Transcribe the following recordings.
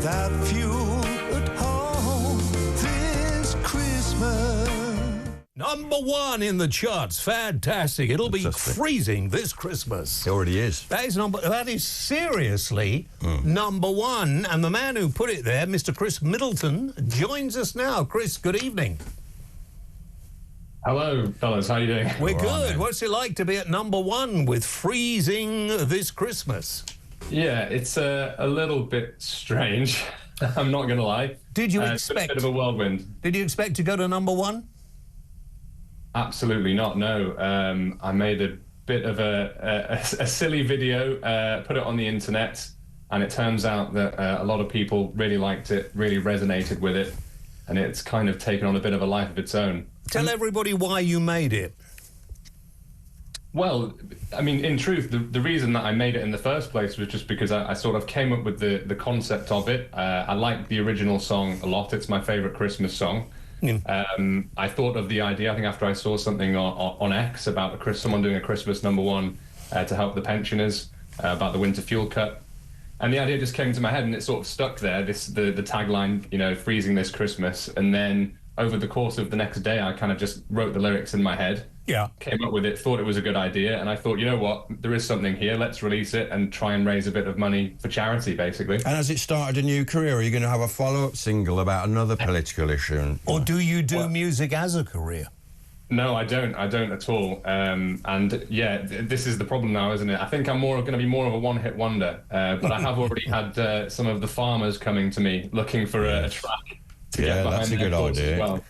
without fuel at home this Christmas. #1 in the charts. Fantastic. It'll be freezing this Christmas. It already is. That is seriously #1. And the man who put it there, Mr. Chris Middleton, joins us now. Chris, good evening. Hello, fellas. How are you doing? We're good. What's it like to be at #1 with freezing this Christmas? Yeah, it's a little bit strange. I'm not going to lie. Did you It's been a bit of a whirlwind. Did you expect to go to #1? Absolutely not, no. I made a bit of a silly video, put it on the internet, and it turns out that a lot of people really liked it, really resonated with it, and it's kind of taken on a bit of a life of its own. Tell everybody why you made it. Well, I mean, in truth, the reason that I made it in the first place was just because I sort of came up with the concept of it. I like the original song a lot. It's my favourite Christmas song. I thought of the idea, I think, after I saw something on X about someone doing a Christmas #1 to help the pensioners about the winter fuel cut. And the idea just came to my head and it sort of stuck there, the tagline, you know, freezing this Christmas. And then over the course of the next day, I kind of just wrote the lyrics in my head. Yeah. Came up with it, thought it was a good idea, and I thought, you know what, there is something here, let's release it and try and raise a bit of money for charity, basically. And has it started a new career? Are you going to have a follow-up single about another political issue? Or do you do music as a career? No, I don't at all. And yeah, this is the problem now, isn't it? I think I'm going to be more of a one-hit wonder, but I have already had some of the farmers coming to me looking for a track to get behind. That's a good idea. As well.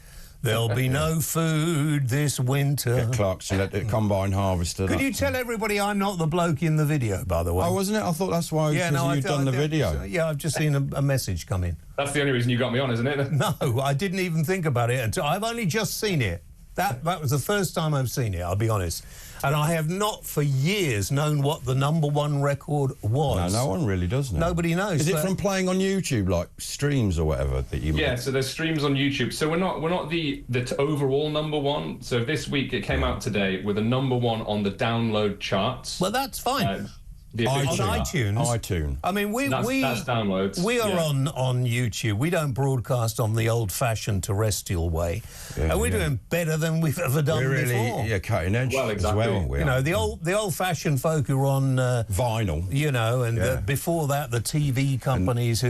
There'll be no food this winter. Get Clarkson at the combine harvester. Could you tell everybody I'm not the bloke in the video, by the way? Oh, wasn't it? I thought that's why you'd done the video. Yeah, I've just seen a message come in. That's the only reason you got me on, isn't it? No, I didn't even think about it until I've only just seen it. That was the first time I've seen it, I'll be honest. And I have not for years known what the #1 record was. No, no one really does know. Nobody knows. Is it from playing on YouTube, like streams or whatever that you? Yeah, so there's streams on YouTube. So we're not the overall #1. So this week it came out today with a #1 on the download charts. Well, that's fine. On iTunes. iTunes. I mean, that's downloads. We are on YouTube. We don't broadcast on the old-fashioned terrestrial way. And we're doing better than we've ever done before. Yeah, cutting edge as well. You know, the old-fashioned folk who are on vinyl. You know, and before that, the TV companies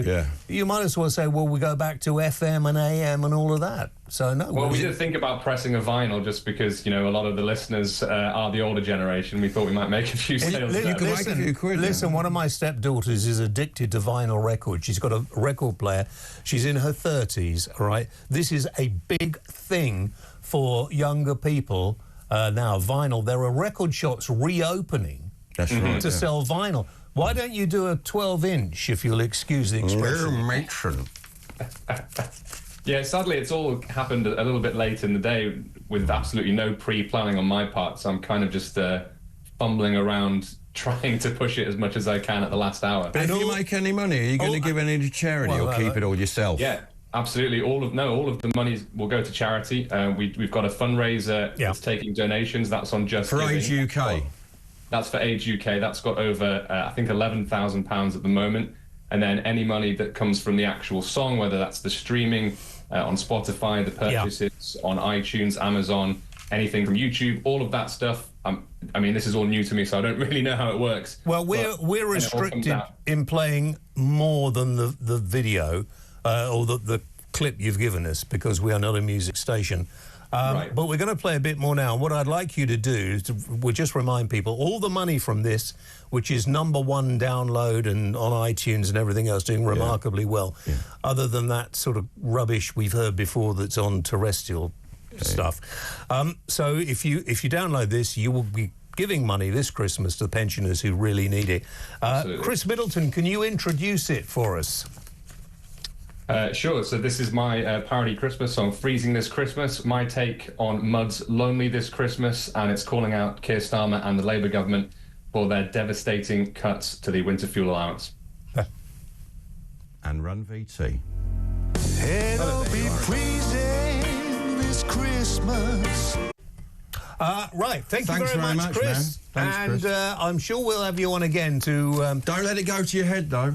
you might as well say, well, we go back to FM and AM and all of that. So no. Well, we did think about pressing a vinyl just because, you know, a lot of the listeners are the older generation. We thought we might make a few sales. You could make a few quid. Listen, one of my stepdaughters is addicted to vinyl records. She's got a record player. She's in her 30s, all right? This is a big thing for younger people now, vinyl. There are record shops reopening to sell vinyl. Why don't you do a 12-inch, if you'll excuse the expression? Yeah, sadly, it's all happened a little bit late in the day with absolutely no pre-planning on my part, so I'm kind of just fumbling around trying to push it as much as I can at the last hour. But if you make any money, are you going to give any to charity or keep it all yourself? Yeah, absolutely. All of the money will go to charity. We've got a fundraiser that's taking donations. That's on Just for Giving. Age UK. That's for Age UK. That's got over, I think, £11,000 at the moment. And then any money that comes from the actual song, whether that's the streaming on Spotify, the purchases on iTunes, Amazon, anything from YouTube, all of that stuff. I mean, this is all new to me, so I don't really know how it works. Well, we're restricted in playing more than the video or the clip you've given us because we are not a music station. But we're going to play a bit more now. What I'd like you to do is we'll just remind people all the money from this, which is #1 download and on iTunes and everything else, doing remarkably well. Other than that sort of rubbish we've heard before that's on terrestrial stuff. So if you download this, you will be giving money this Christmas to the pensioners who really need it. Chris Middleton, can you introduce it for us? Sure. So this is my parody Christmas song, Freezing This Christmas, my take on Mud's Lonely This Christmas, and it's calling out Keir Starmer and the Labour government for their devastating cuts to the winter fuel allowance. And run VT. It'll be freezing this Christmas. Right, thank you very much, Chris. Man. Thanks, Chris. I'm sure we'll have you on again to... Don't let it go to your head, though.